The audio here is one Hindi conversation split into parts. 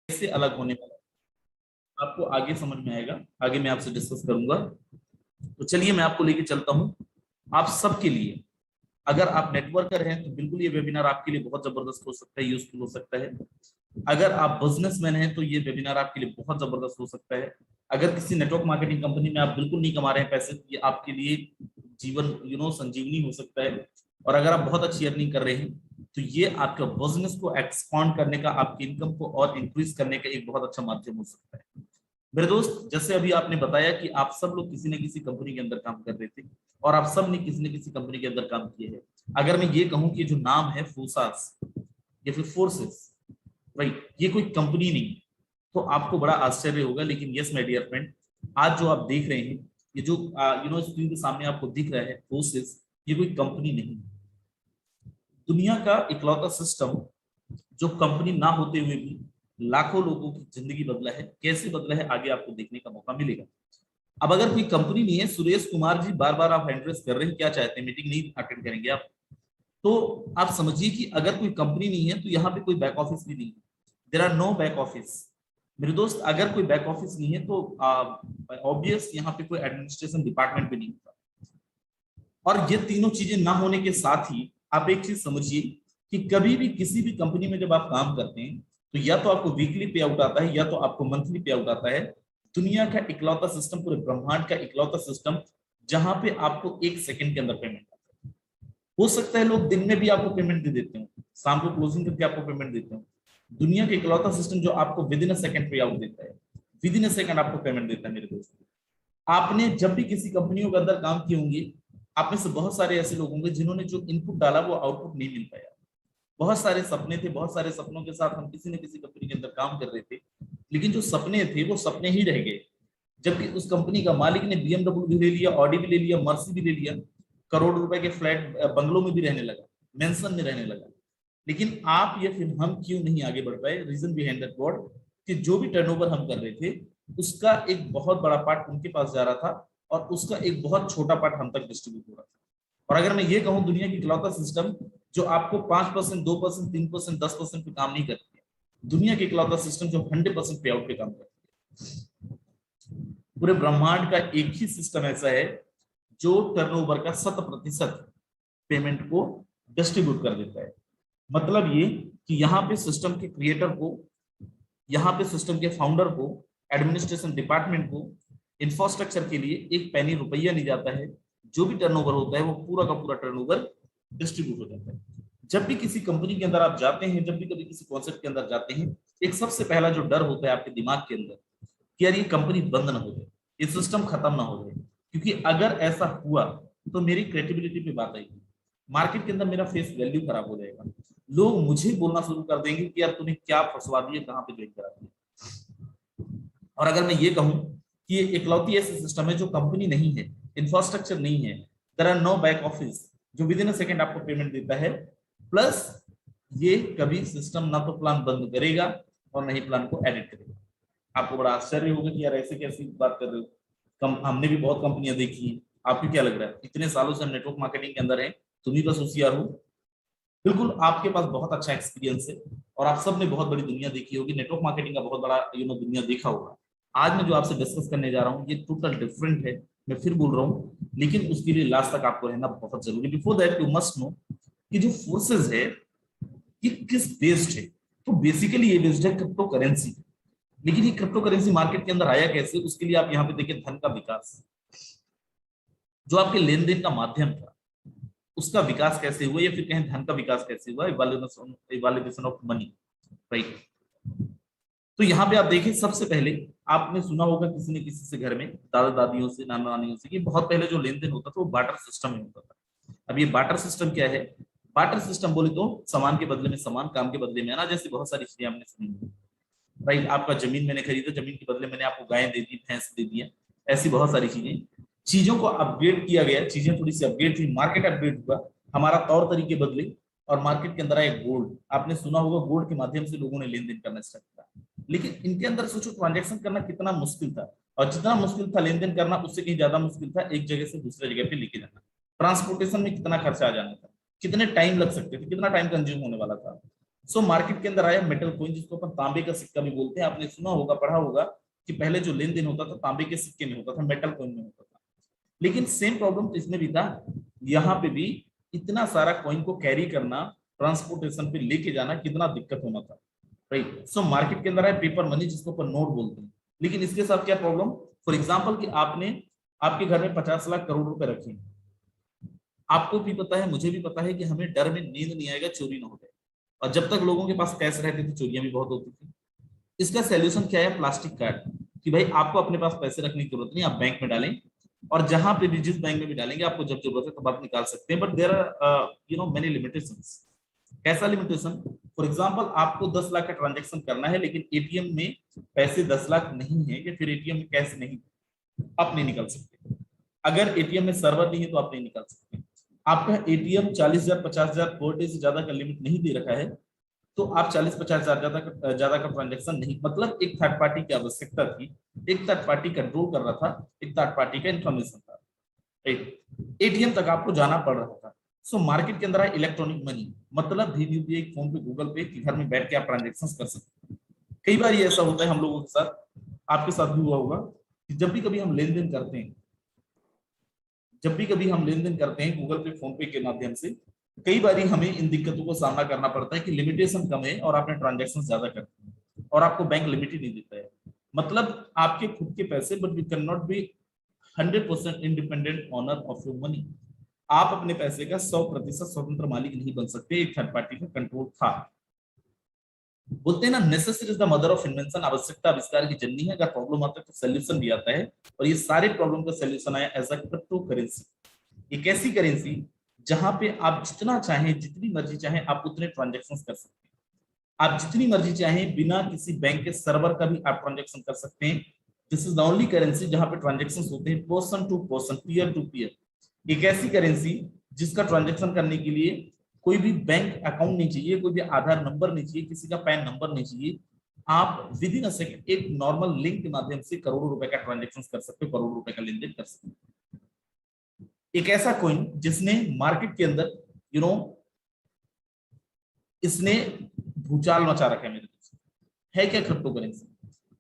कैसे अलग होने वाला है, आपको आगे समझ में आएगा, आगे मैं आपसे डिस्कस करूंगा। तो चलिए मैं आपको लेके चलता हूं। आप सबके लिए, अगर आप नेटवर्कर हैं तो बिल्कुल ये वेबिनार आपके लिए बहुत जबरदस्त हो सकता है, यूजफुल हो सकता है। अगर आप बिजनेसमैन हैं तो ये वेबिनार आपके लिए बहुत जबरदस्त हो सकता है। अगर किसी नेटवर्क मार्केटिंग कंपनी में आप बिल्कुल नहीं कमा रहे हैं पैसे, तो ये आपके लिए जीवन संजीवनी हो सकता है। और अगर आप बहुत अच्छी अर्निंग कर रहे हैं तो ये आपका बिजनेस को एक्सपांड करने का, आपकी इनकम को और इंक्रीज करने का एक बहुत अच्छा माध्यम हो सकता है। मेरे दोस्त, जैसे अभी आपने बताया कि आप सब लोग किसी न किसी कंपनी के अंदर काम कर रहे थे और आप सब ने किसी न किसी कंपनी के अंदर काम किए हैं। अगर मैं ये कहूं कि जो नाम है फोसास या फिर फोर्सेस, भाई ये कोई कंपनी नहीं है, तो आपको बड़ा आश्चर्य होगा। लेकिन यस माय डियर फ्रेंड, आज जो आप देख रहे हैं, ये जो स्क्रीन के सामने आपको दिख रहा है फोर्सेस, ये कोई कंपनी नहीं है। दुनिया का इकलौता सिस्टम जो कंपनी ना होते हुए भी लाखों लोगों की जिंदगी बदला है। कैसे बदला है आगे आपको देखने का मौका मिलेगा। अब अगर कोई कंपनी नहीं है, सुरेश कुमार जी बार बार आप एड्रेस कर रहे हैं, क्या चाहते हैं, मीटिंग नहीं अटेंड करेंगे आप? तो आप समझिए कि अगर कोई कंपनी नहीं है तो यहाँ पे कोई बैक ऑफिस भी नहीं है। There are no back office. मेरे दोस्त, अगर कोई बैक ऑफिस नहीं है तो ऑब्वियस यहाँ पे कोई एडमिनिस्ट्रेशन डिपार्टमेंट भी नहीं होता। और ये तीनों चीजें ना होने के साथ ही आप एक चीज समझिए कि कभी भी किसी भी कंपनी में जब आप काम करते हैं तो या तो आपको वीकली पे आउट आता है या तो आपको मंथली पे आउट आता है। दुनिया का इकलौता सिस्टम, पूरे ब्रह्मांड का इकलौता सिस्टम जहां पे आपको एक सेकंड के अंदर पेमेंट आता है। हो सकता है लोग दिन में भी आपको पेमेंट दे देते हो, शाम को क्लोजिंग करके आपको पेमेंट देते हो। दुनिया का इकलौता सिस्टम जो आपको विद इन अ सेकंड पे आउट देता है, विद इन अ सेकंड आपको पेमेंट देता है। मेरे दोस्त, आपने जब भी किसी कंपनियों के अंदर काम किए होंगे, आप में से बहुत सारे ऐसे लोग होंगे जिन्होंने जो इनपुट डाला वो आउटपुट नहीं मिल पाया। बहुत सारे सपने थे, बहुत सारे सपनों के साथ हम किसी न किसी कंपनी के अंदर काम कर रहे थे, लेकिन जो सपने थे वो सपने ही रह गए। जबकि उस कंपनी का मालिक ने बीएमडब्ल्यू भी ले लिया, ऑडी भी ले लिया, मर्सी भी ले लिया, करोड़ रुपए के फ्लैट बंगलों में भी रहने लगा, मेंशन में रहने लगा। लेकिन आप या फिर हम क्यों नहीं आगे बढ़ पाए? रीजन बिहाइंड दैट व्हाट, कि जो भी टर्नओवर हम कर रहे थे उसका एक बहुत बड़ा पार्ट उनके पास जा रहा था और उसका एक बहुत छोटा पार्ट हम तक डिस्ट्रीब्यूट हो रहा था। और अगर मैं ये कहूं, दुनिया की इकलौता सिस्टम जो आपको 5%, 2%, 3%, 10% पे काम नहीं करती है, दुनिया के इकलौता सिस्टम जो 100% पे आउट पे काम करती है। पूरे ब्रह्मांड का एक ही सिस्टम ऐसा है जो टर्नओवर का 100% पेमेंट को डिस्ट्रीब्यूट कर देता है। मतलब ये कि यहाँ पे सिस्टम के क्रिएटर को, यहाँ पे सिस्टम के फाउंडर को, एडमिनिस्ट्रेशन डिपार्टमेंट को, इंफ्रास्ट्रक्चर के लिए एक पैनी रुपया नहीं जाता है। जो भी टर्नओवर होता है वो पूरा का पूरा टर्नओवर डिस्ट्रीब्यूट हो जाता है। जब भी किसी कंपनी के अंदर आप जाते हैं, जब भी कभी किसी कॉन्सेप्ट के अंदर जाते हैं, एक सबसे पहला जो डर होता है आपके दिमाग के अंदर कि यार ये कंपनी बंद ना हो जाए, ये सिस्टम खत्म ना हो जाए। क्योंकि अगर ऐसा हुआ तो मेरी क्रेडिबिलिटी पे बात आएगी, मार्केट के अंदर मेरा फेस वैल्यू खराब हो जाएगा। लोग मुझे बोलना शुरू कर देंगे कि यार तूने क्या फंसवा दिया, कहाँ पे ज्वाइन करा दिया। और अगर मैं ये कहूं कि ये इकलौती ऐसी सिस्टम है जो कंपनी नहीं है, इंफ्रास्ट्रक्चर नहीं है, there are no back office जो विद इन अ सेकंड आपको पेमेंट देता है, प्लस ये कभी सिस्टम ना तो प्लान बंद करेगा और नहीं प्लान को एडिट करेगा। आपको बड़ा आश्चर्य होगा कि यार ऐसे कैसी बात कर रहे हो। हमने भी बहुत कंपनियां देखी हैं। आपको क्या लग रहा है इतने सालों से हम नेटवर्क मार्केटिंग के अंदर हैं, तुम ही बस होशियार हो? बिल्कुल, आपके पास बहुत अच्छा एक्सपीरियंस है और आप सब ने बहुत बड़ी दुनिया देखी होगी, नेटवर्क मार्केटिंग का बहुत बड़ा दुनिया देखा होगा। आज मैं जो आपसे डिस्कस करने जा रहा हूँ ये टोटल डिफरेंट है, मैं फिर बोल रहा हूँ, लेकिन उसके लिए लास्ट तक आपको रहना बहुत जरूरी। Before that you must know कि जो फोर्सेस है ये किस बेस्ड है। तो बेसिकली ये बेस्ड है क्रिप्टो करेंसी। लेकिन ये क्रिप्टो करेंसी मार्केट के अंदर आया कैसे, उसके लिए आप यहाँ पे देखिए धन का विकास, जो आपके लेन देन का माध्यम था उसका विकास कैसे हुआ, या फिर कहें धन का विकास कैसे हुआ, इवैल्यूएशन ऑफ मनी, राइट। तो यहाँ पे आप देखिए, सबसे पहले आपने सुना होगा किसी ने किसी से घर में, दादा दादियों से, नाना नानियों से, कि बहुत पहले जो लेन देन होता था वो बार्टर सिस्टम में होता था। अब ये बार्टर सिस्टम क्या है? बार्टर सिस्टम बोले तो सामान के बदले में सामान, काम के बदले में ना, जैसे बहुत सारी चीजें आपने सुनी, राइट। आपका जमीन मैंने खरीदा, जमीन के बदले मैंने आपको गाय दे दी, भैंस दे दिया, ऐसी बहुत सारी चीजें। चीजों को अपग्रेड किया गया, चीजें थोड़ी सी अपग्रेड थी, मार्केट अपग्रेड हुआ, हमारा तौर तरीके बदले और मार्केट के अंदर आया गोल्ड। आपने सुना होगा गोल्ड के माध्यम से लोगों ने लेन देन करना स्टार्ट किया। लेकिन इनके अंदर सोचो ट्रांजेक्शन करना कितना मुश्किल था, और जितना मुश्किल था लेन देन करना, उससे कहीं ज्यादा मुश्किल था एक जगह से दूसरे जगह पे लेके जाना। ट्रांसपोर्टेशन में कितना खर्चा आ जाना था, कितने टाइम लग सकते थे, कितना टाइम कंज्यूम होने वाला था। सो मार्केट के अंदर आया मेटल कॉइन, जिसको अपन तांबे का सिक्का भी बोलते हैं। आपने सुना होगा, पढ़ा होगा कि पहले जो लेन देन होता था तांबे के सिक्के में होता था, मेटल कॉइन में होता था। लेकिन सेम प्रॉब्लम तो इसमें भी था, यहाँ पे भी इतना सारा कॉइन को कैरी करना, ट्रांसपोर्टेशन पे लेके जाना कितना दिक्कत होना था, राइट। सो मार्केट के अंदर है पेपर मनी, जिसको अपन नोट बोलते हैं। लेकिन इसके साथ क्या प्रॉब्लम, फॉर एग्जाम्पल कि आपने आपके घर में 50 लाख करोड़ रुपए रखे, आपको भी पता है, मुझे भी पता है कि हमें डर में नींद नहीं आएगा चोरी ना हो जाए, और जब तक लोगों के पास कैश रहते थे चोरियां भी बहुत होती थी। इसका सोल्यूशन क्या है, प्लास्टिक कार्ड, कि भाई आपको अपने पास पैसे रखने की जरूरत नहीं, आप बैंक में डालें, और जहां पे भी जिस बैंक में भी डालेंगे आपको जब जरूरत है तब आप निकाल सकते हैं। But there are many limitations. कैसा लिमिटेशन, फॉर एग्जांपल आपको 10 लाख का ट्रांजैक्शन करना है, लेकिन एटीएम में पैसे 10 लाख नहीं है, या फिर एटीएम में कैश नहीं, आप नहीं निकाल सकते। अगर एटीएम में सर्वर नहीं है तो आप नहीं निकाल सकते। आपका एटीएम 40,000 50,000 पर डे से ज्यादा का लिमिट नहीं दे रखा है, तो आप 40-50,000 ज्यादा का ट्रांजेक्शन नहीं, मतलब एक थर्ड पार्टी की आवश्यकता थी, एक थर्ड पार्टी कंट्रोल कर रहा था, एक थर्ड पार्टी का इंफॉर्मेशन था, राइट। एटीएम तक आपको जाना पड़ रहा था। सो मार्केट के अंदर है इलेक्ट्रॉनिक मनी, मतलब भीम यूपीआई, फोन पे, गूगल पे, कि घर में बैठ के आप ट्रांजेक्शन कर सकते हैं। कई बार ये ऐसा होता है हम लोगों के साथ, आपके साथ भी हुआ होगा, कि जब भी कभी हम लेन देन करते हैं, जब भी कभी हम लेन देन करते हैं गूगल पे, फोन पे के माध्यम से, कई बार हमें इन दिक्कतों को सामना करना पड़ता है कि लिमिटेशन कम है और आपने ट्रांजैक्शन ज्यादा करते हैं और आपको बैंक लिमिट ही नहीं देता है। मतलब आपके खुद के पैसे, but you can not be 100% independent owner of your money. आप अपने पैसे का 100% स्वतंत्र मालिक नहीं बन सकते, एक थर्ड पार्टी का कंट्रोल था। बोलते हैं ना, necessity is the mother of invention, आवश्यकता आविष्कार की जननी है। अगर प्रॉब्लम आता है तो सोल्यूशन भी आता है, और ये सारे प्रॉब्लम का सोल्यूशन आया एज अ क्रिप्टो करेंसी। एक ऐसी करेंसी जहां पे आप जितना चाहें, जितनी मर्जी चाहें, आप उतने ट्रांजेक्शन कर सकते हैं। आप जितनी मर्जी चाहें बिना किसी बैंक के सर्वर का भी आप ट्रांजेक्शन कर सकते हैं। This is the only currency जहां पे ट्रांजेक्शन होते हैं person to person, peer to peer. एक ऐसी करेंसी जिसका ट्रांजेक्शन करने के लिए कोई भी बैंक अकाउंट नहीं चाहिए, कोई भी आधार नंबर नहीं चाहिए, किसी का पैन नंबर नहीं चाहिए। आप विद इन अ सेकंड एक नॉर्मल लिंक के माध्यम से करोड़ों रुपए का ट्रांजेक्शन कर सकते हो, करोड़ों रुपए का लेन देन कर सकते हो। एक ऐसा कॉइन जिसने मार्केट के अंदर इसने भूचाल मचा रखा है मेरे दोस्त, है क्या क्रिप्टो करेंसी।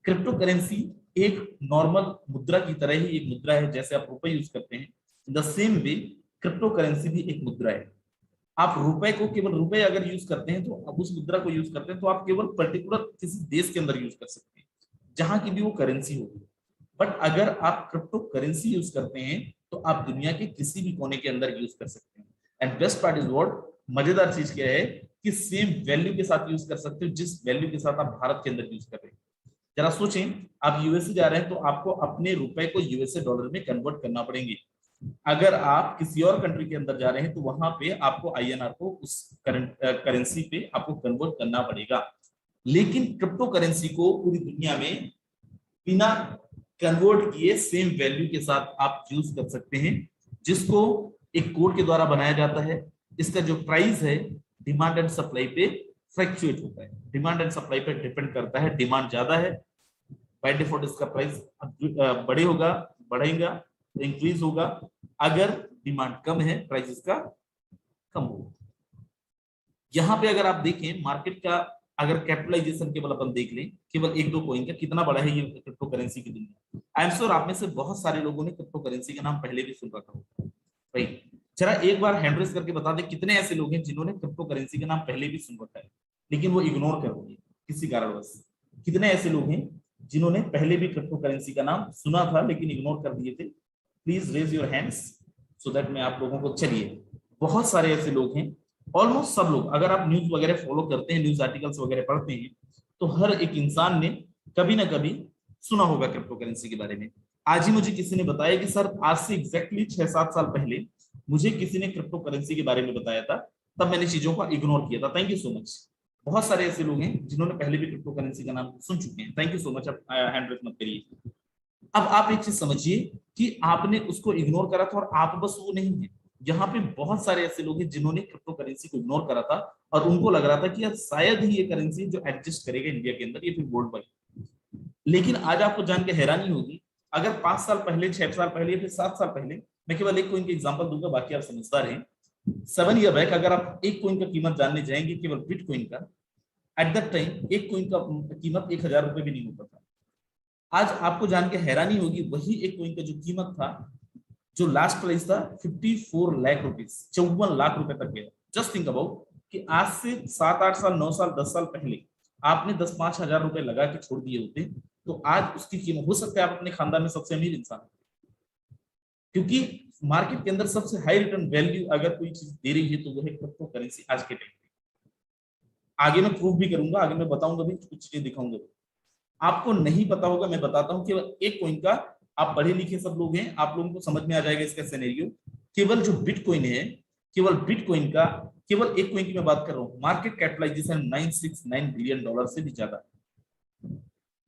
क्रिप्टो करेंसी एक नॉर्मल मुद्रा की तरह ही एक मुद्रा है, जैसे आप रुपए यूज करते हैं, the same way crypto currency भी एक मुद्रा है। आप रुपए को केवल रुपए अगर यूज करते हैं, तो आप उस मुद्रा को यूज करते हैं, तो आप केवल पर्टिकुलर किसी देश के अंदर यूज कर सकते हैं, जहां की भी वो करेंसी होगी। बट अगर आप क्रिप्टो करेंसी यूज करते हैं तो आप दुनिया के किसी भी कोने के अंदर यूज कर सकते हैं। And best part is what, मजेदार चीज क्या है कि सेम वैल्यू के साथ यूज कर सकते हो जिस वैल्यू के साथ आप भारत के अंदर यूज कर रहे हैं। जरा सोचें, आप यूएसए जा रहे हैं तो आपको अपने रुपए को यूएसए डॉलर में कन्वर्ट करना पड़ेंगे। अगर आप किसी और कंट्री के अंदर जा रहे हैं तो वहां पे आपको आईएनआर को उस करेंसी पे आपको कन्वर्ट करना पड़ेगा। लेकिन क्रिप्टो करेंसी को पूरी दुनिया में बिना कन्वर्ट किए सेम वैल्यू के साथ आप यूज कर सकते हैं, जिसको एक कोड के द्वारा बनाया जाता है। इसका जो प्राइस है डिमांड एंड सप्लाई पे फ्लक्चुएट होता है, डिमांड एंड सप्लाई पे डिपेंड करता है। डिमांड ज्यादा है, बाय डिफॉल्ट इसका प्राइस बड़े होगा, बढ़ेगा, इंक्रीज होगा। अगर डिमांड कम है, प्राइस इसका कम होगा। यहाँ पे अगर आप देखें मार्केट का, अगर कैपिटलाइजेशन केवल अपन देख लें, केवल एक दो कॉइन का, कितना बड़ा है ये क्रिप्टो करेंसी की दुनिया। आई एम श्योर आप में से बहुत सारे लोगों ने क्रिप्टो करेंसी का नाम पहले भी सुन रखा होगा, राइट। जरा एक बार हैंड रेज करके बता दें कितने ऐसे लोग हैं जिन्होंने क्रिप्टो करेंसी का नाम पहले भी सुन रखा है, लेकिन वो इग्नोर कर रहे हैं किसी कारणवश। कितने ऐसे लोग हैं जिन्होंने पहले भी क्रिप्टो करेंसी का नाम सुना था लेकिन इग्नोर कर दिए थे? Please raise your hands so that मैं आप लोगों को, चलिए बहुत सारे ऐसे लोग हैं, ऑलमोस्ट सब लोग। अगर आप न्यूज वगैरह फॉलो करते हैं, न्यूज आर्टिकल्स वगैरह पढ़ते हैं, तो हर एक इंसान ने कभी ना कभी सुना होगा क्रिप्टो करेंसी के बारे में। आज ही मुझे किसी ने बताया कि सर आज से एग्जैक्टली 6-7 साल पहले मुझे किसी ने क्रिप्टो करेंसी के बारे में बताया था, तब मैंने चीजों को इग्नोर किया था। Thank you so much. बहुत सारे ऐसे लोग हैं जिन्होंने पहले भी क्रिप्टो करेंसी का नाम सुन चुके हैं। Thank you so much. आप हैंड रेज मत करिए। अब आप एक चीज समझिए कि आपने उसको इग्नोर करा था, और आप बस वो नहीं है, यहाँ पे बहुत सारे ऐसे लोग हैं जिन्होंने क्रिप्टो करेंसी को इग्नोर करा था, और उनको लग रहा था कि यार शायद ही ये करेंसी जो एग्जिस्ट करेगा इंडिया के अंदर, ये फिर वर्ल्ड वाइड। लेकिन आज आपको जान के हैरानी होगी, अगर 5 साल पहले, 6 साल पहले, या फिर 7 साल पहले, मैं केवल एक कोइन की एग्जांपल दूंगा, बाकी आप समझदार हैं। 7 ईयर बैक अगर आप एक कोइन का कीमत जानने जाएंगे, केवल बिटकॉइन का, एट दैट टाइम एक कॉइन का कीमत 1000 रुपए भी नहीं होता था। आज आपको जान के हैरानी होगी, वही एक कॉइन का जो कीमत था, जो लास्ट प्राइस था 54 लाख रुपीज, 54 लाख रुपए तक गया। जस्ट थिंक अबाउट कि आज से 7-8 साल, 9 साल, 10 साल पहले आपने 10-5 हजार रुपए लगा के छोड़ दिए होते, तो आज उसकी कीमत, हो सकता है आप अपने खानदान में सबसे अमीर इंसान, क्योंकि मार्केट के अंदर सबसे हाई रिटर्न वैल्यू अगर कोई चीज दे रही है तो वो है क्रिप्टो करेंसी आज के टाइम पे। आगे मैं प्रूफ भी करूंगा, आगे मैं बताऊंगा भी, कुछ चीजें दिखाऊंगा। आपको नहीं पता होगा, मैं बताता हूँ, केवल एक कॉइन का, आप पढ़े लिखे सब लोग हैं, आप लोगों को समझ में आ जाएगा इसका सिनेरियो। केवल जो बिटकॉइन है, केवल बिटकॉइन का, केवल एक कॉइन की मैं बात कर रहा हूँ, मार्केट कैपिटलाइजेशन $969 बिलियन से भी ज्यादा।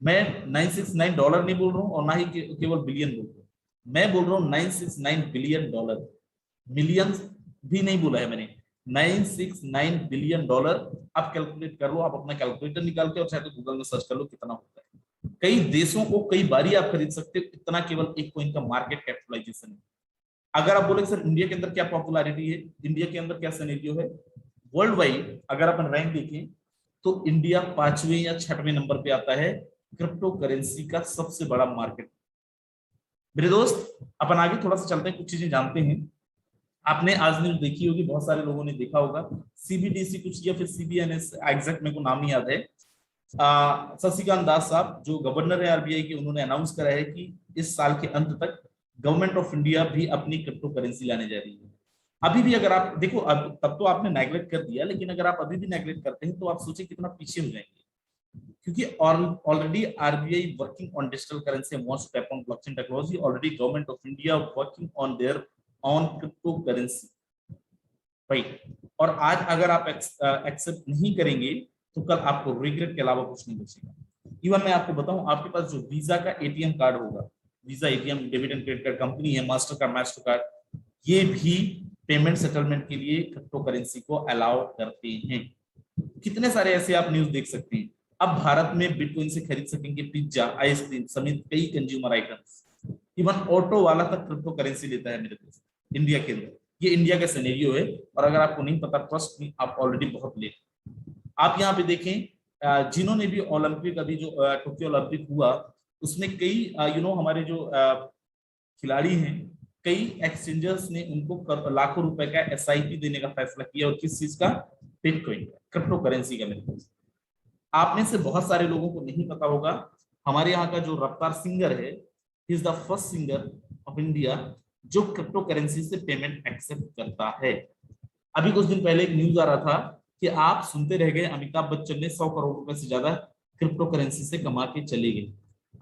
मैं $969 नहीं बोल रहा हूँ और ना ही केवल बिलियन बोल रहा हूँ, मैं बोल रहा हूँ $969 बिलियन। मिलियंस भी नहीं बोला है मैंने, $969 बिलियन। आप कैलकुलेट कर लो, आप अपना कैलकुलेटर निकाल के और चाहे तो गूगल में सर्च कर लो कितना होता है। कई देशों को कई बारी आप खरीद सकते हो, इतना केवल एक कॉइन का मार्केट कैपिटलाइजेशन है। अगर आप बोले सर इंडिया के अंदर क्या पॉपुलैरिटी है, इंडिया के अंदर क्या सिनेरियो है, वर्ल्ड वाइड अगर अपन रैंक देखें तो इंडिया 5वें या 6वें नंबर पे आता है क्रिप्टो करेंसी का सबसे बड़ा मार्केट। मेरे दोस्त, अपन आगे थोड़ा सा चलते हैं, कुछ चीजें जानते हैं। आपने आज न्यूज देखी होगी, बहुत सारे लोगों ने देखा होगा, सीबीडीसी कुछ या फिर सीबीएनएस, एग्जैक्ट मेरे को नाम नहीं याद है। शशिकांत दास साहब जो गवर्नर है आरबीआई के, उन्होंने अनाउंस करा है कि इस साल के अंत तक गवर्नमेंट ऑफ इंडिया भी अपनी क्रिप्टो करेंसी लाने जा रही है। अभी भी अगर आप देखो, अब तब तो आपने नेग्लेक्ट कर दिया, लेकिन अगर आप अभी भी नेग्लेक्ट करते हैं तो आप सोचिए कितना पीछे हो जाएंगे, क्योंकि already RBI working on digital currency and wants to tap on blockchain technology, already government of India working on there on crypto currency, right. और आज अगर आप एक्सेप्ट नहीं करेंगे तो कल आपको रिग्रेट के अलावा कुछ नहीं बचेगा। इवन मैं आपको बताऊं, आपके पास जो वीजा का एटीएम कार्ड होगा, visa ATM debit and credit card company है, मास्टर कार्ड, मास्टर कार्ड, ये भी पेमेंट सेटलमेंट के लिए क्रिप्टो करेंसी को अलाउ करते हैं। कितने सारे ऐसे आप न्यूज देख सकते हैं। अब भारत में बिटकॉइन से खरीद सकेंगे पिज्जा, आइसक्रीम समेत कई कंज्यूमर आइटम्स, इवन ऑटो वाला तक क्रिप्टो करेंसी लेता है मेरे दोस्त, इंडिया के अंदर। ये इंडिया का सिनेरियो है, और अगर आपको नहीं पता, ट्रस्ट मी, आप ऑलरेडी बहुत लेट। आप यहाँ पे देखें, जिन्होंने भी ओलंपिक, अभी जो टोक्यो ओलंपिक हुआ, उसमें कई हमारे जो खिलाड़ी हैं, कई एक्सचेंजर्स ने उनको लाखों रुपए का एसआईपी देने का फैसला किया, और किस चीज का, बिटकॉइन, क्रिप्टो करेंसी का। मेरे दोस्त, आप में से बहुत सारे लोगों को नहीं पता होगा, हमारे यहाँ का जो रफ्तार सिंगर है, is the first singer of India जो क्रिप्टो करेंसी से पेमेंट एक्सेप्ट करता है। अभी कुछ दिन पहले एक न्यूज आ रहा था कि आप सुनते रह गए, अमिताभ बच्चन ने 100 करोड़ रुपए से ज्यादा क्रिप्टो करेंसी से कमा के चले गए।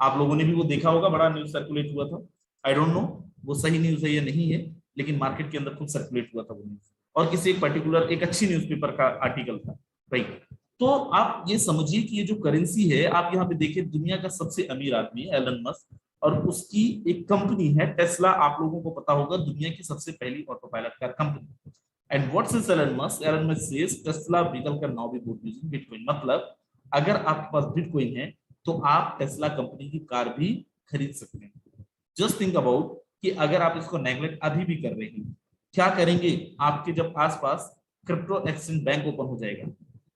आप लोगों ने भी वो देखा होगा, बड़ा न्यूज सर्कुलेट हुआ था। आई डोंट नो वो सही न्यूज है या नहीं है, लेकिन मार्केट के अंदर खुद सर्कुलेट हुआ था वो न्यूज, और किसी एक पर्टिकुलर एक अच्छी न्यूज़पेपर का आर्टिकल था, राइट। तो आप ये समझिए कि ये जो करेंसी है, आप यहाँ पे देखिए, दुनिया का सबसे अमीर आदमी है एलन मस्क, और उसकी एक कंपनी है टेस्ला, आप लोगों को पता होगा, दुनिया की सबसे पहली auto pilot car company. And what's is Elon Musk? Elon Musk says Tesla vehicle can now be bought using bitcoin. मतलब अगर आपके पास बिटकॉइन है तो आप टेस्ला कंपनी की कार भी खरीद सकते हैं। जस्ट थिंक अबाउट कि अगर आप इसको नेग्लेक्ट अभी भी कर रहे हैं, क्या करेंगे आपके जब आसपास क्रिप्टो एक्सचेंज बैंक ओपन हो जाएगा।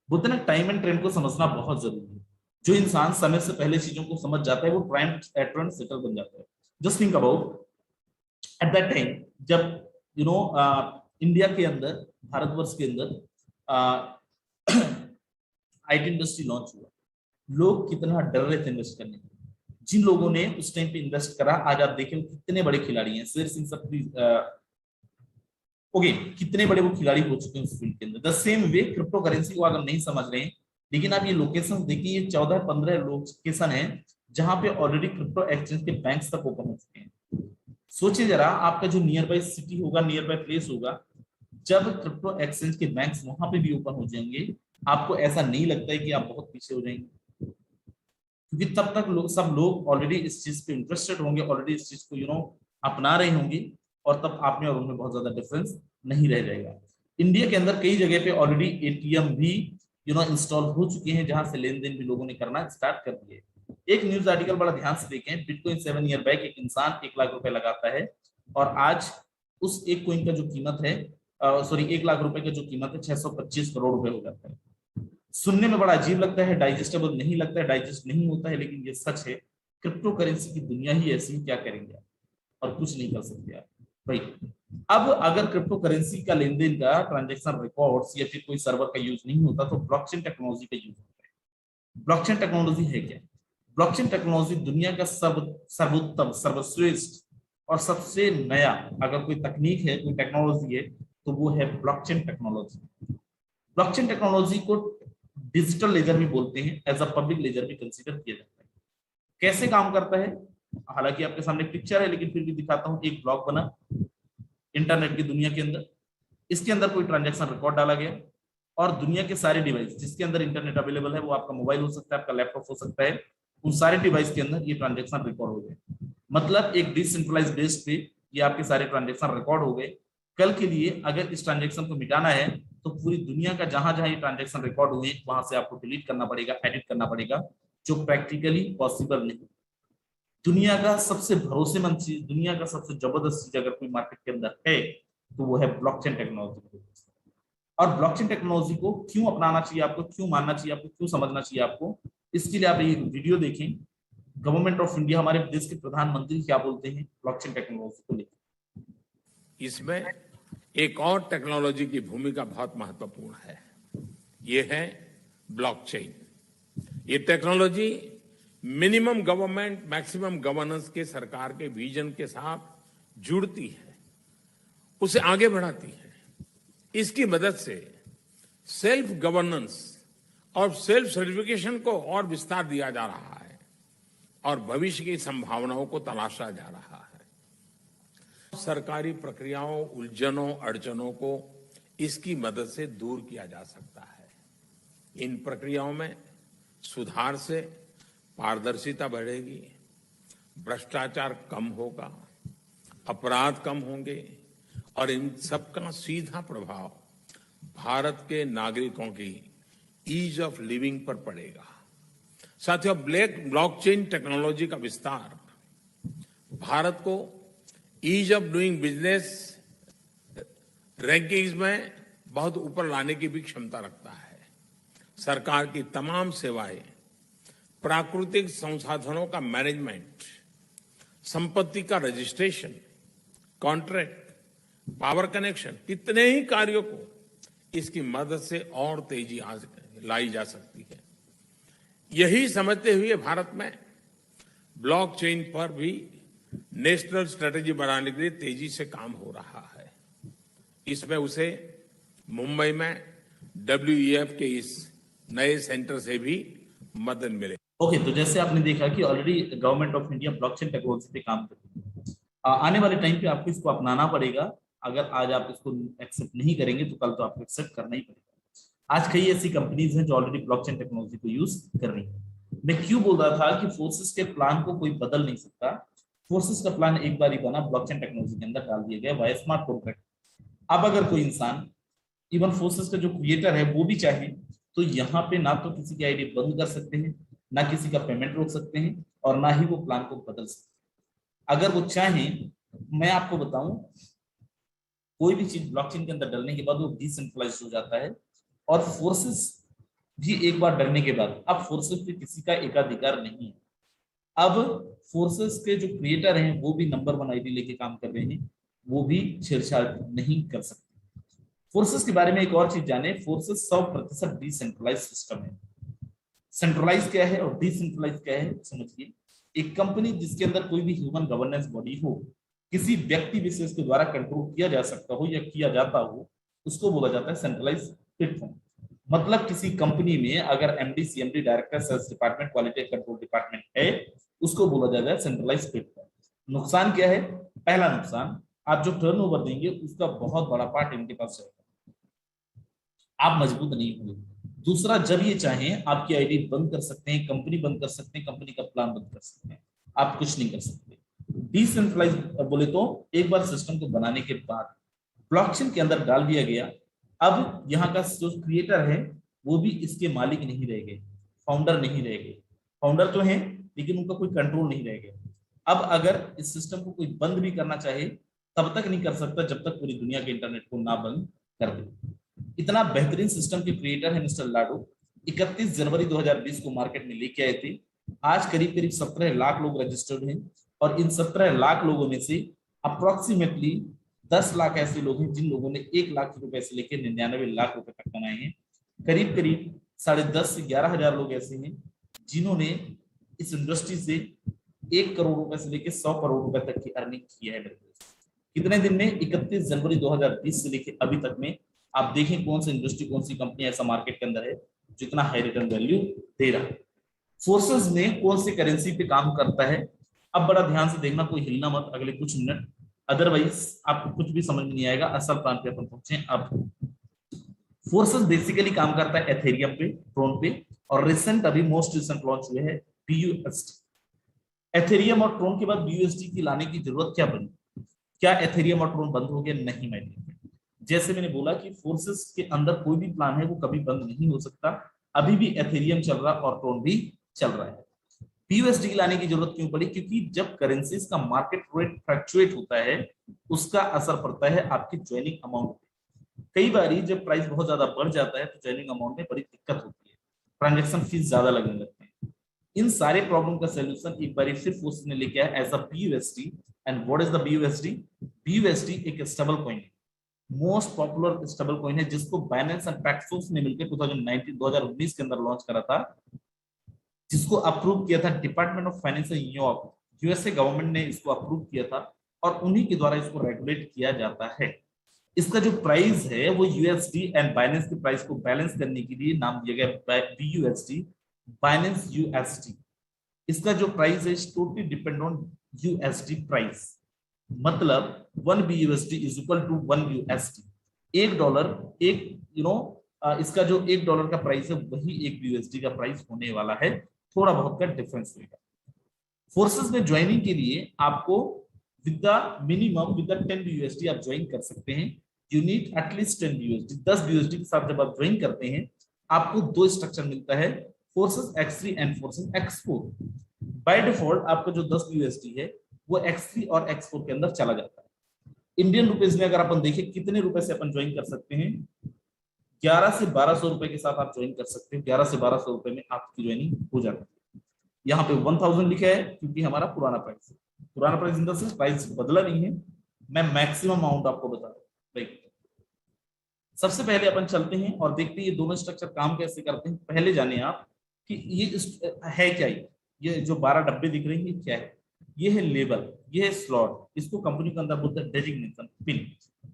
बोलते ना, टाइम एंड ट्रेंड को समझना बहुत जरूरी है। जो इंसान समय से पहले चीजों को समझ जाता है वो ट्रेंड सेटर बन जाता है। Just think about at that time जब इंडिया के अंदर, भारतवर्ष के अंदर आईटी इंडस्ट्री लॉन्च हुआ, लोग कितना डर रहे थे इन्वेस्ट करने में। जिन लोगों ने उस टाइम पे इन्वेस्ट करा, आज आप देखें कितने बड़े खिलाड़ी हैं, शेर सिंह सब ओके, कितने बड़े वो खिलाड़ी हो चुके हैं उस फील्ड के अंदर। The same way crypto currency को अगर नहीं समझ रहे हैं, लेकिन आप ये लोकेशन देखिए, ये 14-15 लोकेशन है जहां पे ऑलरेडी क्रिप्टो एक्सचेंज के बैंक्स तक ओपन हो चुके हैं। सोचिए जरा, आपका जो नियर बाय सिटी होगा, नियर बाय प्लेस होगा, जब क्रिप्टो एक्सचेंज के बैंक्स वहां पे भी ओपन हो जाएंगे, आपको ऐसा नहीं लगता है कि आप बहुत पीछे हो जाएंगे? क्योंकि तब तक सब लोग ऑलरेडी इस चीज पे इंटरेस्टेड होंगे, ऑलरेडी इस चीज को अपना रहे होंगे, और तब आप में और उनमें बहुत ज्यादा डिफरेंस नहीं रह जाएगा। इंडिया के अंदर कई जगह पे ऑलरेडी एटीएम भी इंस्टॉल हो चुके हैं, जहां से लेन देन भी लोगों ने करना स्टार्ट कर दिए। एक न्यूज आर्टिकल बड़ा ध्यान से देखें, बिटकॉइन 7 ईयर बैक एक इंसान 1 लाख रुपए लगाता है, और आज उस एक कॉइन का जो कीमत है, सॉरी 1 लाख रुपए का जो कीमत है, 625 करोड़ रुपए हो जाता है। सुनने में बड़ा अजीब लगता है, डाइजेस्टेबल नहीं लगता है, डाइजेस्ट नहीं होता है, लेकिन ये सच है। क्रिप्टो करेंसी की दुनिया ही ऐसी है, क्या करेंगे आप, और कुछ नहीं कर सकते आप भाई। अब अगर क्रिप्टो करेंसी का लेन देन का ट्रांजेक्शन रिकॉर्ड्स या फिर कोई सर्वर का यूज नहीं होता तो ब्लॉकचेन टेक्नोलॉजी का यूज होता है। ब्लॉकचेन टेक्नोलॉजी है क्या? ब्लॉकचेन टेक्नोलॉजी दुनिया का सर्वोत्तम, सर्वश्रेष्ठ और सबसे नया अगर कोई तकनीक है, कोई टेक्नोलॉजी है, तो वो है ब्लॉकचेन टेक्नोलॉजी। ब्लॉकचेन टेक्नोलॉजी को डिजिटल लेजर भी बोलते हैं, एज अ पब्लिक लेजर भी कंसीडर किया जाता है। कैसे काम करता है? हालांकि आपके सामने पिक्चर है, लेकिन फिर भी दिखाता हूं। एक ब्लॉक बना इंटरनेट की दुनिया के अंदर, इसके अंदर कोई ट्रांजेक्शन रिकॉर्ड डाला गया, और दुनिया के सारे डिवाइस जिसके अंदर इंटरनेट अवेलेबल है, वो आपका मोबाइल हो सकता है, आपका लैपटॉप हो सकता है, उन सारे डिवाइस के अंदर ये ट्रांजेक्शन रिकॉर्ड हो गए। मतलब एक डिसेंट्रलाइज बेस पे ये आपके सारे ट्रांजेक्शन रिकॉर्ड हो गए। कल के लिए अगर इस ट्रांजेक्शन को मिटाना है तो पूरी दुनिया का जहां जहां ये ट्रांजेक्शन रिकॉर्ड हुए वहां से आपको डिलीट करना पड़ेगा, एडिट करना पड़ेगा, जो प्रैक्टिकली पॉसिबल नहीं। दुनिया का सबसे भरोसेमंद चीज, दुनिया का सबसे जबरदस्त चीज अगर कोई मार्केट के अंदर है तो वो है ब्लॉकचेन टेक्नोलॉजी। और ब्लॉकचेन टेक्नोलॉजी को क्यों अपनाना चाहिए आपको, क्यों मानना चाहिए आपको, क्यों समझना चाहिए आपको, इसके लिए आप ये वीडियो देखें। गवर्नमेंट ऑफ इंडिया, हमारे देश के प्रधानमंत्री क्या बोलते हैं ब्लॉकचेन टेक्नोलॉजी को लेकर। इसमें एक और टेक्नोलॉजी की भूमिका बहुत महत्वपूर्ण है, ये है ब्लॉकचेन। ये technology minimum government maximum governance के सरकार के विजन के साथ जुड़ती है, उसे आगे बढ़ाती है। इसकी मदद से सेल्फ गवर्नेंस और सेल्फ सर्टिफिकेशन को और विस्तार दिया जा रहा है और भविष्य की संभावनाओं को तलाशा जा रहा है। सरकारी प्रक्रियाओं, उलझनों, अड़चनों को इसकी मदद से दूर किया जा सकता है। इन प्रक्रियाओं में सुधार से पारदर्शिता बढ़ेगी, भ्रष्टाचार कम होगा, अपराध कम होंगे और इन सबका सीधा प्रभाव भारत के नागरिकों की ईज ऑफ लिविंग पर पड़ेगा। साथियों, ब्लॉकचेन टेक्नोलॉजी का विस्तार भारत को ease of doing business rankings में बहुत ऊपर लाने की भी क्षमता रखता है। सरकार की तमाम सेवाएं, प्राकृतिक संसाधनों का मैनेजमेंट, संपत्ति का रजिस्ट्रेशन, कॉन्ट्रैक्ट, पावर कनेक्शन, कितने ही कार्यों को इसकी मदद से और तेजी लाई जा सकती है। यही समझते हुए भारत में ब्लॉकचेन पर भी नेशनल स्ट्रेटेजी बनाने के लिए तेजी से काम हो रहा है। इसमें उसे मुंबई में WEF के इस नए सेंटर से भी मदद मिले। ओके, तो जैसे आपने देखा कि already government of India blockchain technology पे काम कर रही है। आने वाले टाइम पे आपको इसको अपनाना पड़ेगा। अगर आज आप इसको एक्सेप्ट नहीं करेंगे तो कल तो आपको एक्सेप्ट करना ही पड़ेगा। आज कई ऐसी कंपनीज हैं जो ऑलरेडी ब्लॉकचेन टेक्नोलॉजी को यूज कर रही है। मैं क्यों बोल रहा था कि फोर्सेस के प्लान को कोई बदल नहीं सकता। फोर्सेस का प्लान एक बार ही बना, ब्लॉकचेन टेक्नोलॉजी के अंदर डाल दिया गया वाया स्मार्ट कॉन्ट्रैक्ट। अब अगर कोई इंसान, इवन फोर्सेस का जो क्रिएटर है वो भी चाहे तो यहाँ पे ना तो किसी की आईडी बंद कर सकते हैं, ना किसी का पेमेंट रोक सकते हैं, और ना ही वो प्लान को बदल सकते हैं। अगर वो चाहें, मैं आपको बताऊं, कोई भी चीज ब्लॉकचेन के अंदर डलने के बाद वो डिसेंट्रलाइज हो जाता है। और फोर्सेस भी एक बार डरने के बाद अब फोर्सेस पे किसी का एकाधिकार नहीं है। अब फोर्सेस के जो क्रिएटर हैं वो भी नंबर 1 आईडी लेके काम कर रहे हैं, वो भी छेड़छाड़ नहीं कर सकते। फोर्सेस के बारे में एक और चीज जाने, फोर्सेस 100% डिसेंट्रलाइज सिस्टम है। सेंट्रलाइज क्या है और डिसेंट्रलाइज क्या है समझिए। एक कंपनी जिसके अंदर कोई भी ह्यूमन गवर्नेंस बॉडी हो, किसी व्यक्ति विशेष के द्वारा कंट्रोल किया जा सकता हो या किया जाता हो, उसको बोला जाता है सेंट्रलाइज प्लेटफॉर्म। मतलब किसी कंपनी में अगर MD, CMD, director, sales department, quality control department है, उसको बोला जाता है सेंट्रलाइज प्लेटफॉर्म। नुकसान क्या है? पहला नुकसान, आप जो टर्नओवर देंगे उसका बहुत बड़ा पार्ट इनके पास रहेगा, आप मजबूत नहीं होंगे। दूसरा, जब ये चाहें आपकी आईडी बंद कर सकते हैं, कंपनी बंद कर सकते हैं, कंपनी का प्लान बंद कर सकते हैं, आप कुछ नहीं कर सकते। डिसेंट्रलाइज बोले तो एक बार सिस्टम को बनाने के बाद ब्लॉकचेन के अंदर डाल दिया गया, अब यहाँ का जो क्रिएटर है वो भी इसके मालिक नहीं रह गए, फाउंडर नहीं रह गए। फाउंडर तो है लेकिन उनका कोई कंट्रोल नहीं रह गया। अब अगर इस सिस्टम को कोई बंद भी करना चाहे तब तक नहीं कर सकता जब तक पूरी दुनिया के इंटरनेट को ना बंद कर दे। इतना बेहतरीन सिस्टम के क्रिएटर है मिस्टर लाडो, 31 जनवरी 2020 को मार्केट में लेके आए थे। आज करीब करीब 17 लाख लोग रजिस्टर्ड हैं और इन 17 लाख लोगों में से अप्रोक्सीमेटली 10 लाख ऐसे लोग हैं जिन लोगों ने 1 लाख रुपए से लेकर 99 लाख रुपए तक कमाए हैं। करीब करीब 10.5 से 11,000 लोग ऐसे हैं जिन्होंने इस इंडस्ट्री से 1 करोड़ रुपए से लेकर 100 करोड़ रुपए तक की अर्निंग की है। कितने दिन में? 31 जनवरी 2020 से लेकर अभी तक में। आप देखें कौन सी इंडस्ट्री, कौन सी कंपनी ऐसा मार्केट के अंदर है जितना हाई रिटर्न वैल्यू दे रहा है। फोर्सेस में कौन सी करेंसी पे काम करता है, अब बड़ा ध्यान से देखना, कोई हिलना मत अगले कुछ मिनट, अदरवाइज आपको कुछ भी समझ में नहीं आएगा। असल प्लान पे अपन पहुंचे। अब फोर्सेस बेसिकली काम करता है एथेरियम पे, ट्रोन पे, और रिसेंट अभी मोस्ट रिसेंट लॉन्च हुए है BUSD। एथेरियम और ट्रोन के बाद BUSD की लाने की जरूरत क्या बनी? क्या एथेरियम और ट्रोन बंद हो गया? नहीं मैं नहीं। जैसे मैंने बोला कि फोर्सेस के अंदर कोई भी प्लान है वो कभी बंद नहीं हो सकता। अभी भी एथेरियम चल रहा और ट्रोन भी चल रहा है। BUSD की लाने की जरूरत क्यों पड़ी? क्योंकि जब करेंसीज का मार्केट रेट फ्लक्चुएट होता है उसका असर पड़ता है आपकी ज्वाइनिंग अमाउंट पे। कई बार जब प्राइस बहुत ज्यादा बढ़ जाता है तो ज्वाइनिंग अमाउंट में बड़ी दिक्कत होती है, ट्रांजेक्शन फीस ज्यादा लगने लगते हैं। इन सारे प्रॉब्लम का सोल्यूशन एक बार फिर फोर्स ने लेके आया as a BUSD। And what is the BUSD? BUSD एक स्टेबल कॉइन है, मोस्ट पॉपुलर स्टेबल कॉइन है, जिसको बाइनेंस एंड पैक्सोस ने मिलकर 2019 के अंदर लॉन्च करा था, जिसको अप्रूव किया था department of finance in New York, USA government ने इसको अप्रूव किया था और उन्हीं के द्वारा इसको रेगुलेट किया जाता है। इसका जो प्राइस है वो USD एंड बाइनेंस के प्राइस को बैलेंस करने के लिए नाम दिया गया BUSD, बाइनेंस USD। इसका जो प्राइस है totally depend on USD price, मतलब 1 BUSD is equal to 1 USD। $1 एक इसका जो $1 का प्राइस है वही 1 BUSD का प्राइस होने वाला है, थोड़ा बहुत का डिफरेंस होगा। फोर्सेस में ज्वाइनिंग के लिए आपको with the minimum with the 10 BUSD आप ज्वाइन कर सकते हैं। You need at least 10 BUSD। 10 BUSD के साथ जब आप ज्वाइन करते हैं आपको दो स्ट्रक्चर मिलता है, forces X3 and forces X4। By default आपका जो 10 BUSD है वो X3 और X4 के अंदर चला जाता है। इंडियन रुपीज में अगर अपन देखें कितने रुपए से अपन ज्वाइन कर सकते हैं, 11 से 1200 रुपए के साथ आप ज्वाइन कर सकते हैं। 11 से 1200 रुपए में आपकी ज्वाइनिंग हो जाती है। यहाँ पे 1000 लिखा है क्योंकि हमारा पुराना प्राइस है, पुराना price in the sense price बदला नहीं है, मैं मैक्सिमम अमाउंट आपको बता रहा हूँ। सबसे पहले अपन चलते हैं और देखते हैं ये दोनों स्ट्रक्चर काम कैसे करते हैं। पहले जाने आप कि ये है क्या, ये जो 12 डब्बे दिख रहे हैं ये क्या है? ये है लेबल, ये है स्लॉट, इसको कंपनी के अंदर बोलते हैं डेजिग्नेशन पिन।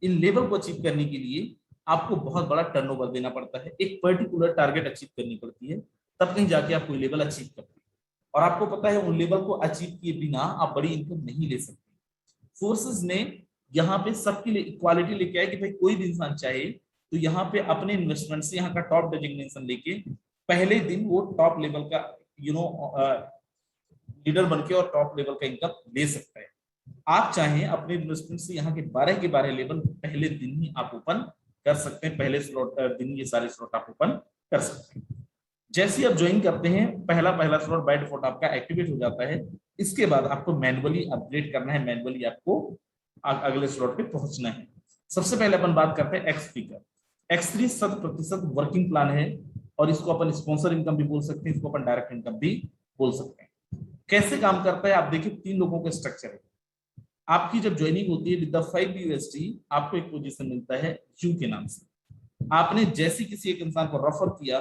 इन लेबल को अचीव करने के लिए आपको बहुत बड़ा टर्नओवर देना पड़ता है, एक पर्टिकुलर टारगेट अचीव करनी पड़ती है, तब कहीं जाके आप कोई लेवल अचीव करते हैं। और आपको पता है उन लेवल को अचीव किए बिना आप बड़ी इनकम नहीं ले सकते। फोर्सेस ने यहाँ पे सबके लिए इक्वालिटी लेके आए कि भाई कोई भी इंसान चाहे तो यहाँ पे अपने इन्वेस्टमेंट से यहाँ का टॉप डेजिग्नेशन लेके पहले दिन वो टॉप लेवल का लीडर बनके और टॉप लेवल का इनकम ले सकता है। आप चाहें अपने इन्वेस्टमेंट से यहाँ के 12 के 12 लेवल पहले दिन ही आप ओपन कर सकते हैं, पहले स्लॉट दिन ये सारे स्लॉट आप ओपन कर सकते हैं। जैसे आप ज्वाइन करते हैं पहला स्लॉट बाय डिफॉल्ट आपका एक्टिवेट हो जाता है। इसके बाद आपको मैनुअली अपग्रेड करना है, मैनुअली आपको अगले स्लॉट पे पहुंचना है। सबसे पहले अपन बात करते हैं X3 का। X3 100% वर्किंग प्लान है और इसको अपन स्पॉन्सर इनकम भी बोल सकते हैं, इसको अपन डायरेक्ट इनकम भी बोल सकते हैं। कैसे काम करता है आप देखिए, 3 लोगों का स्ट्रक्चर है। आपकी जब ज्वाइनिंग होती है विद द 5 BUSD आपको एक पोजीशन मिलता है क्यू के नाम से। आपने जैसे किसी एक इंसान को रेफर किया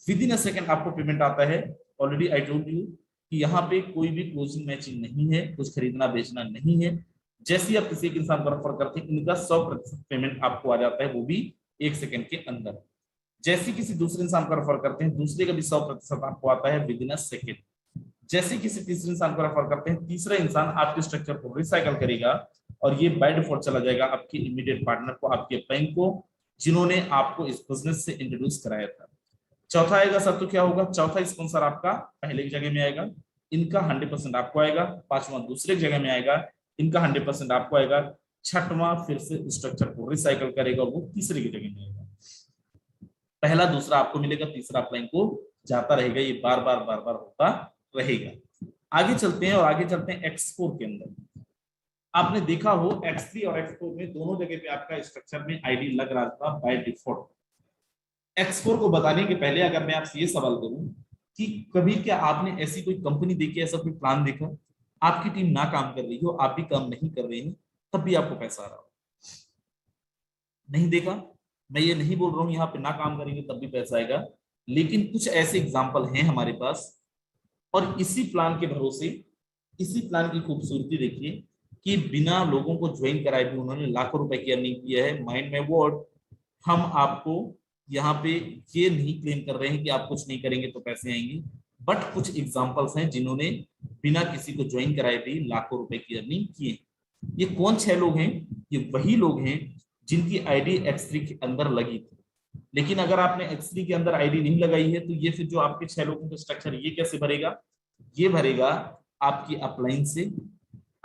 विद इन अ सेकंड आपको पेमेंट आता है। ऑलरेडी आई टोल्ड यू कि यहाँ पे कोई भी क्लोजिंग मैचिंग नहीं है, कुछ खरीदना बेचना नहीं है। जैसे ही आप किसी एक इंसान को रेफर करते हैं इनका 100% पेमेंट आपको आ जाता है, वो भी 1 सेकंड के अंदर। जैसे किसी दूसरे इंसान को रेफर करते हैं दूसरे का भी 100% आपको आता है विद इन अ सेकंड। जैसे किसी तीसरे इंसान को रेफर करते हैं तीसरा इंसान आपके स्ट्रक्चर को रिसाइकल करेगा और ये बाय डिफॉल्ट चला जाएगा आपके इमीडिएट पार्टनर को, आपके बैंक को, जिन्होंने आपको इस बिजनेस से इंट्रोड्यूस कराया था। चौथा आएगा सर तो क्या होगा? चौथा स्पॉन्सर आपका पहले की जगह में आएगा, इनका 100% आपको आएगा। पांचवा दूसरे जगह में आएगा, इनका 100% आपको आएगा। छठवां फिर से स्ट्रक्चर को रिसाइकल करेगा और वो तीसरे की जगह में आएगा। पहला दूसरा आपको मिलेगा, तीसरा बैंक को जाता रहेगा। ये बार बार होता रहेगा। आगे चलते हैं और आगे चलते हैं X4 के अंदर। आपने देखा हो X3 और X4 में दोनों जगह पे आपका स्ट्रक्चर में आईडी लग रहा था बाय डिफॉल्ट। X4 को बताने के पहले अगर मैं आपसे ये सवाल करूं कि कभी क्या आपने ऐसी कोई कंपनी देखी, ऐसा कोई प्लान देखा, आपकी टीम ना काम कर रही हो, आप भी काम नहीं कर रहे हैं, तब भी आपको पैसा आ रहा हो? नहीं देखा। मैं ये नहीं बोल रहा हूं यहाँ पे ना काम करेंगे तब भी पैसा आएगा, लेकिन कुछ ऐसे एग्जाम्पल हैं हमारे पास। और इसी प्लान के भरोसे, इसी प्लान की खूबसूरती देखिए कि बिना लोगों को ज्वाइन कराए भी उन्होंने लाखों रुपए की अर्निंग किया है। माइंड में वर्ड, हम आपको यहाँ पे ये नहीं क्लेम कर रहे हैं कि आप कुछ नहीं करेंगे तो पैसे आएंगे, बट कुछ एग्जांपल्स हैं जिन्होंने बिना किसी को ज्वाइन कराए भी लाखों रुपए की अर्निंग किए। ये कौन 6 लोग हैं? ये वही लोग हैं जिनकी आईडी X3 के अंदर लगी थी। लेकिन अगर आपने X3 के अंदर आईडी नहीं लगाई है तो ये फिर जो आपके 6 लोगों का स्ट्रक्चर, ये कैसे भरेगा? ये भरेगा आपकी अपलाइन से,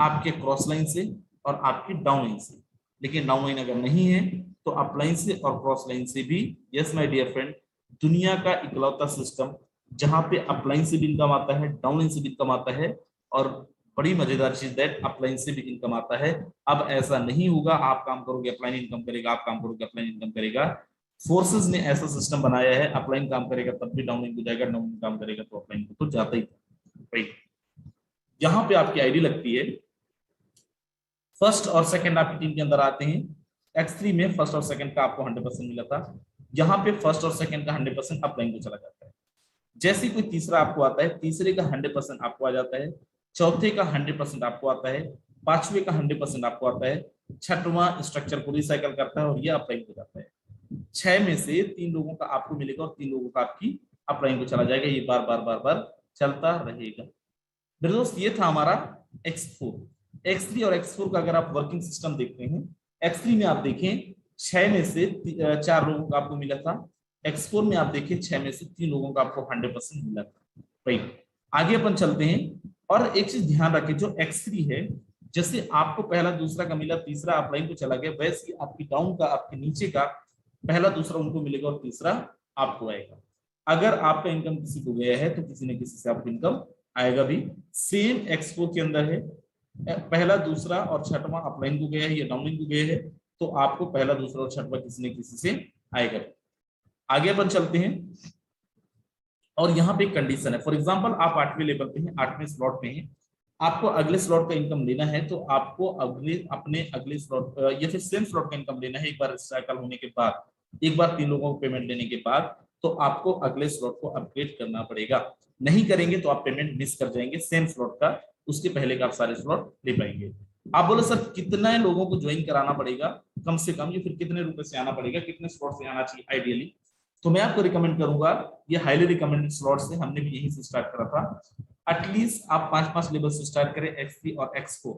आपके क्रॉस लाइन से और आपकी डाउन लाइन से। लेकिन डाउन लाइन अगर नहीं है तो अपलाइन से और क्रॉस लाइन से भी। यस माय डियर फ्रेंड, दुनिया का इकलौता सिस्टम जहां पे अपलाइन से भी इनकम आता है, डाउन लाइन से भी इनकम आता है, और बड़ी मजेदार चीज दैट अपलाइन से भी इनकम आता है। अब ऐसा नहीं होगा आप काम करोगे अपलाइन इनकम करेगा, आप काम करोगे अपलाइन इनकम करेगा। फोर्सेस ने ऐसा सिस्टम बनाया है, अपलाइन काम करेगा तब भी डाउन लाइन को जाएगा, डाउन लाइन काम करेगा तो अपलाइन को तो जाता ही था। यहाँ पे आपकी आईडी लगती है, फर्स्ट और सेकंड आपकी टीम के अंदर आते हैं। X3 में फर्स्ट और सेकंड का आपको 100% मिला था, यहाँ पे फर्स्ट और सेकंड का 100% अपलाइन को चला जाता है। जैसे कोई तीसरा आपको आता है, तीसरे का 100% आपको आ जाता है, चौथे का 100% आपको आता है, पांचवे का 100% आपको आता है, छठवां स्ट्रक्चर को रिसाइकल करता है और ये अपलाइन हो जाता है। 6 में से 3 लोगों का आपको मिलेगा और 3 लोगों का आपकी अपलाइन को चला जाएगा। ये बार बार बार बार चलता रहेगा। दोस्त ये था हमारा X4। X3 और X4 का अगर आप वर्किंग सिस्टम देखते हैं, X3 में आप देखें 6 में से 4 लोगों का आपको मिला था, X4 में आप देखें 6 में से 3 लोगों का आपको 100% मिला था। राइट, आगे अपन चलते हैं। और एक चीज ध्यान रखें, जो X3 है, जैसे आपको पहला दूसरा का मिला, तीसरा अपलाइन को चला गया, वैसे ही आपकी डाउन का, आपके नीचे का पहला दूसरा उनको मिलेगा और तीसरा आपको आएगा। अगर आपका इनकम किसी को गया है तो किसी न किसी से आपको इनकम आएगा भी। सेम X4 के अंदर है, पहला दूसरा और छठवां अपलाइन को गया है या डाउनलाइन को गया है तो आपको पहला दूसरा और छठवां किसी न किसी से आएगा। आगे अपन चलते हैं और यहाँ पे एक कंडीशन है। फॉर एग्जांपल आप 8वें लेवल पे हैं, 8वें स्लॉट पे हैं, आपको अगले स्लॉट का इनकम लेना है तो आपको अपने अगले स्लॉट या फिर सेम स्लॉट का इनकम लेना है। एक बार रिसाइकल होने के बाद, एक बार 3 लोगों को पेमेंट देने के बाद, तो आपको अगले स्लॉट को अपग्रेड करना पड़ेगा। नहीं करेंगे तो आप पेमेंट मिस कर जाएंगे सेम स्लॉट का, उसके पहले का आप सारे स्लॉट ले पाएंगे। आप बोलो सर कितने लोगों को ज्वाइन कराना पड़ेगा कम से कम, या फिर कितने रुपए से आना पड़ेगा, कितने स्लॉट से आना चाहिए आइडियली? तो मैं आपको रिकमेंड करूंगा, ये हाईली रिकमेंडेड स्लॉट से, हमने भी यहीं से स्टार्ट करा था। एटलीस्ट आप 5-5 लेवल से स्टार्ट करें X3 और X4।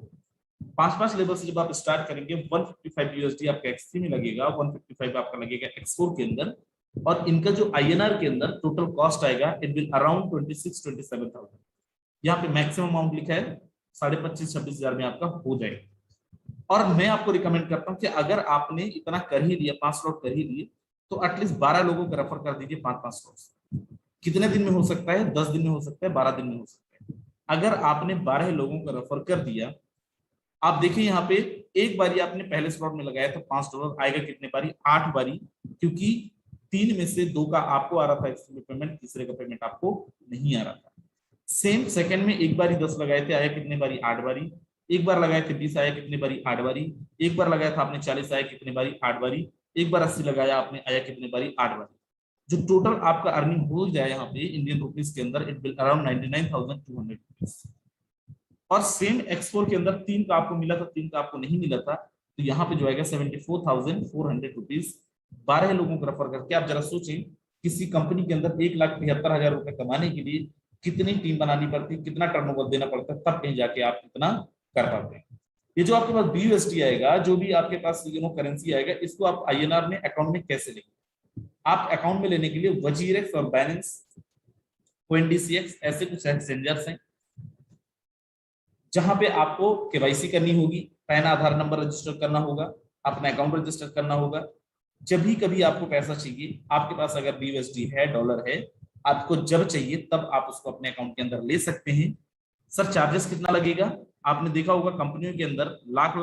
5-5 लेवल से जब आप स्टार्ट करेंगे, 155 USD आपका X3 में लगेगा, 155 आपका लगेगा X4 के अंदर, और इनका जो INR के अंदर टोटल कॉस्ट आएगा, इट विल अराउंड 26-27,000। यहाँ पे मैक्सिमम अमाउंट लिखा है 25,000-26,000 में आपका हो जाएगा। और मैं आपको रिकमेंड करता हूँ कि अगर आपने इतना कर ही लिया, 5 स्लॉट कर ही लिए, तो एटलीस्ट 12 लोगों को रेफर कर दीजिए 5-5 स्लॉट। कितने दिन में हो सकता है? 10 दिन में हो सकता है, 12 दिन में हो सकता है। अगर आपने 12 लोगों को रेफर कर दिया, आप देखिए यहाँ पे एक बारी आपने पहले स्लॉट में लगाया था $5, आएगा कितने बारी? 8 बारी, क्योंकि 3 में से 2 का आपको आ रहा था एक्स्ट्रा पेमेंट, तीसरे का पेमेंट आपको नहीं आ रहा था। सेम सेकंड में एक बारी 10 लगाए थे, आया कितने बारी? 8 बारी। एक बार लगाए थे 20, आया कितने बारी? 8 बारी। एक बार लगाया था आपने 40, आया कितने बारी? 8 बारी। एक बार 80 लगाया आपने, आया कितने बारी? 8 बारी। जो टोटल आपका अर्निंग हो जाए यहाँ पे इंडियन रुपीस के अंदर, इट विल अराउंड 99,200 रुपीज। और सेम X4 के अंदर 3 का आपको मिला था, 3 का आपको नहीं मिला था, तो यहाँ पे जो आएगा 74,400 रुपीज। 12 लोगों को रेफर करके आप जरा सोचें, किसी कंपनी के अंदर 1,73,000 रुपए कमाने के लिए कितनी टीम बनानी पड़ती, कितना टर्नओवर देना पड़ता है, तब कहीं जाके आप इतना कर पाते हैं। ये जो आपके पास BUSD आएगा, जो भी आपके पास करेंसी आएगा, इसको आप INR में अकाउंट में कैसे लेंगे? आप अकाउंट में लेने के लिए वजीरेक्स और बैलेंस, CoinDCX ऐसे कुछ एक्सचेंजर्स हैं जहां पे आपको KYC करनी होगी, पैन आधार नंबर रजिस्टर करना होगा, अपना अकाउंट रजिस्टर करना होगा। जब भी कभी आपको पैसा चाहिए, आपके पास अगर BUSD है, डॉलर है, आपको जब चाहिए तब आप उसको अपने अकाउंट के अंदर ले सकते हैं। सर चार्जेस कितना लगेगा? आपने देखा होगा कंपनियों के अंदर लाख